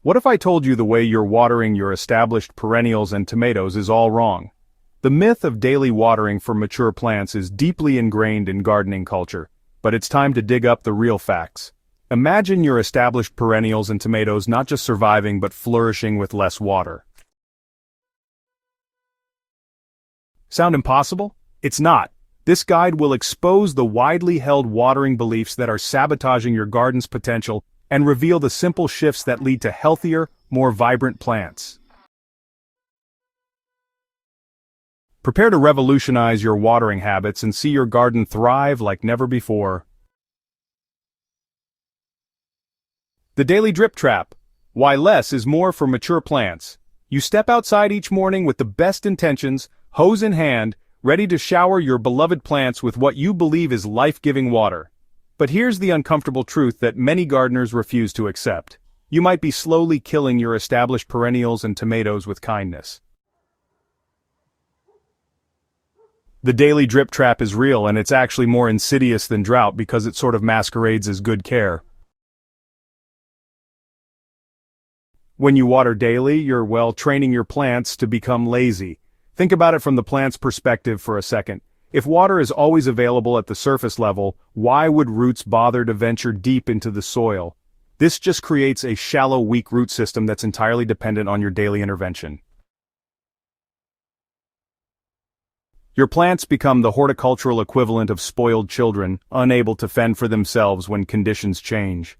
What if I told you the way you're watering your established perennials and tomatoes is all wrong? The myth of daily watering for mature plants is deeply ingrained in gardening culture, but it's time to dig up the real facts. Imagine your established perennials and tomatoes not just surviving but flourishing with less water. Sound impossible? It's not. This guide will expose the widely held watering beliefs that are sabotaging your garden's potential and reveal the simple shifts that lead to healthier, more vibrant plants. Prepare to revolutionize your watering habits and see your garden thrive like never before. The Daily Drip Trap. Why less is more for mature plants. You step outside each morning with the best intentions, hose in hand, ready to shower your beloved plants with what you believe is life-giving water. But here's the uncomfortable truth that many gardeners refuse to accept. You might be slowly killing your established perennials and tomatoes with kindness. The daily drip trap is real, and it's actually more insidious than drought because it sort of masquerades as good care. When you water daily, you're, training your plants to become lazy. Think about it from the plant's perspective for a second. If water is always available at the surface level, why would roots bother to venture deep into the soil? This just creates a shallow, weak root system that's entirely dependent on your daily intervention. Your plants become the horticultural equivalent of spoiled children, unable to fend for themselves when conditions change.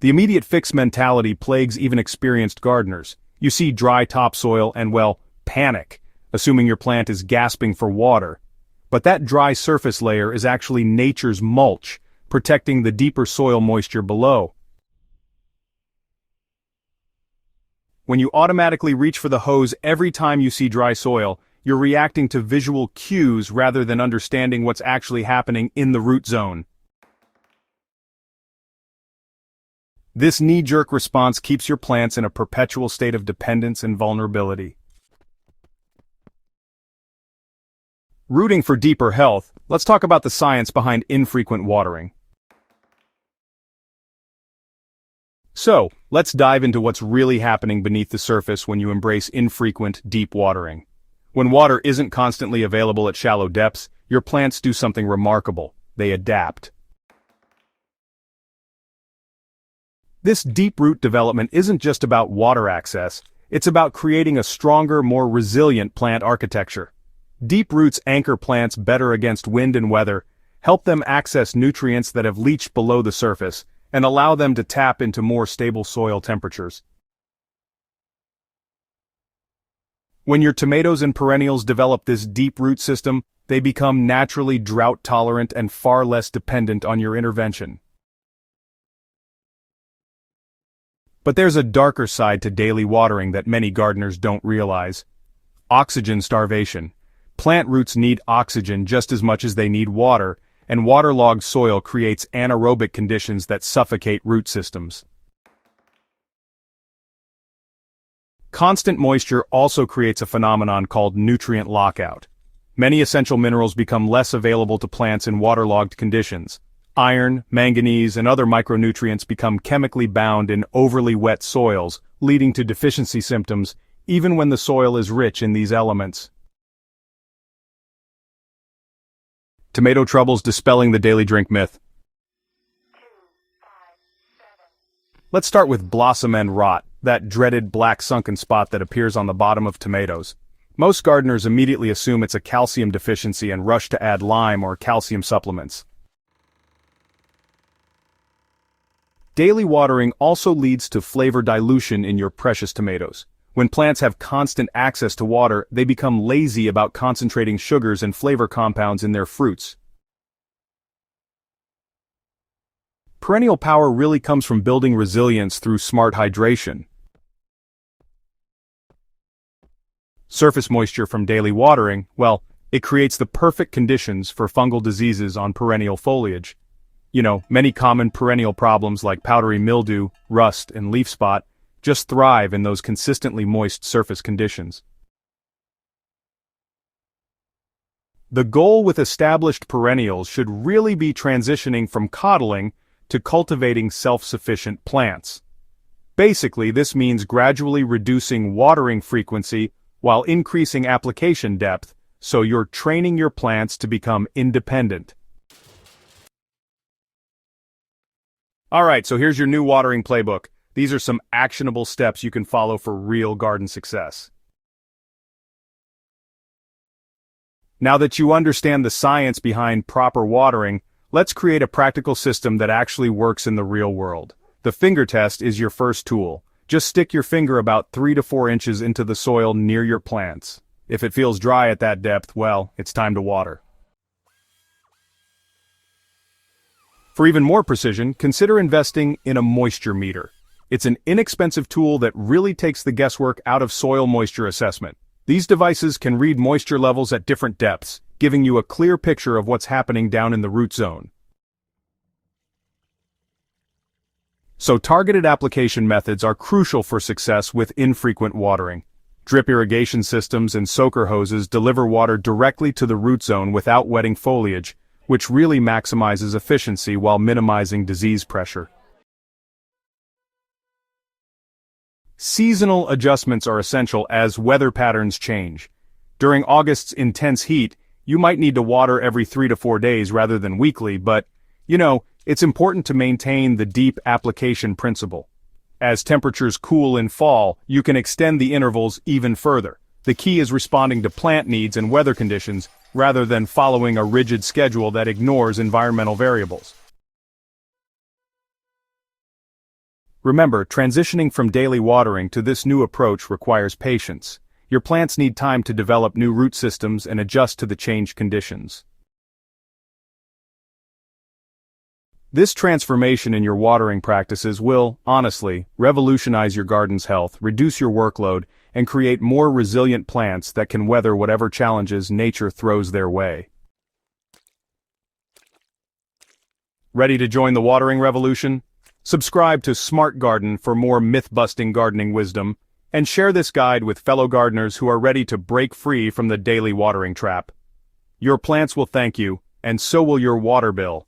The immediate fix mentality plagues even experienced gardeners. You see dry topsoil and, panic, assuming your plant is gasping for water. But that dry surface layer is actually nature's mulch, protecting the deeper soil moisture below. When you automatically reach for the hose every time you see dry soil, you're reacting to visual cues rather than understanding what's actually happening in the root zone. This knee-jerk response keeps your plants in a perpetual state of dependence and vulnerability. Rooting for deeper health, let's talk about the science behind infrequent watering. So, let's dive into what's really happening beneath the surface when you embrace infrequent, deep watering. When water isn't constantly available at shallow depths, your plants do something remarkable. They adapt. This deep root development isn't just about water access, it's about creating a stronger, more resilient plant architecture. Deep roots anchor plants better against wind and weather, help them access nutrients that have leached below the surface, and allow them to tap into more stable soil temperatures. When your tomatoes and perennials develop this deep root system, they become naturally drought-tolerant and far less dependent on your intervention. But there's a darker side to daily watering that many gardeners don't realize. Oxygen starvation. Plant roots need oxygen just as much as they need water, and waterlogged soil creates anaerobic conditions that suffocate root systems. Constant moisture also creates a phenomenon called nutrient lockout. Many essential minerals become less available to plants in waterlogged conditions. Iron, manganese, and other micronutrients become chemically bound in overly wet soils, leading to deficiency symptoms, even when the soil is rich in these elements. Tomato troubles dispelling the daily drink myth. Let's start with blossom end rot, that dreaded black sunken spot that appears on the bottom of tomatoes. Most gardeners immediately assume it's a calcium deficiency and rush to add lime or calcium supplements. Daily watering also leads to flavor dilution in your precious tomatoes. When plants have constant access to water, they become lazy about concentrating sugars and flavor compounds in their fruits. Perennial power really comes from building resilience through smart hydration. Surface moisture from daily watering, it creates the perfect conditions for fungal diseases on perennial foliage. Many common perennial problems like powdery mildew, rust, and leaf spot just thrive in those consistently moist surface conditions. The goal with established perennials should really be transitioning from coddling to cultivating self-sufficient plants. Basically, this means gradually reducing watering frequency while increasing application depth, so you're training your plants to become independent. Alright, so here's your new watering playbook. These are some actionable steps you can follow for real garden success. Now that you understand the science behind proper watering, let's create a practical system that actually works in the real world. The finger test is your first tool. Just stick your finger about 3 to 4 inches into the soil near your plants. If it feels dry at that depth, well, it's time to water. For even more precision, consider investing in a moisture meter. It's an inexpensive tool that really takes the guesswork out of soil moisture assessment. These devices can read moisture levels at different depths, giving you a clear picture of what's happening down in the root zone. So targeted application methods are crucial for success with infrequent watering. Drip irrigation systems and soaker hoses deliver water directly to the root zone without wetting foliage, which really maximizes efficiency while minimizing disease pressure. Seasonal adjustments are essential as weather patterns change. During August's intense heat, you might need to water every 3 to 4 days rather than weekly, but, it's important to maintain the deep application principle. As temperatures cool in fall, you can extend the intervals even further. The key is responding to plant needs and weather conditions, rather than following a rigid schedule that ignores environmental variables. Remember, transitioning from daily watering to this new approach requires patience. Your plants need time to develop new root systems and adjust to the changed conditions. This transformation in your watering practices will, honestly, revolutionize your garden's health, reduce your workload, and create more resilient plants that can weather whatever challenges nature throws their way. Ready to join the watering revolution? Subscribe to Smart Garden for more myth-busting gardening wisdom, and share this guide with fellow gardeners who are ready to break free from the daily watering trap. Your plants will thank you, and so will your water bill.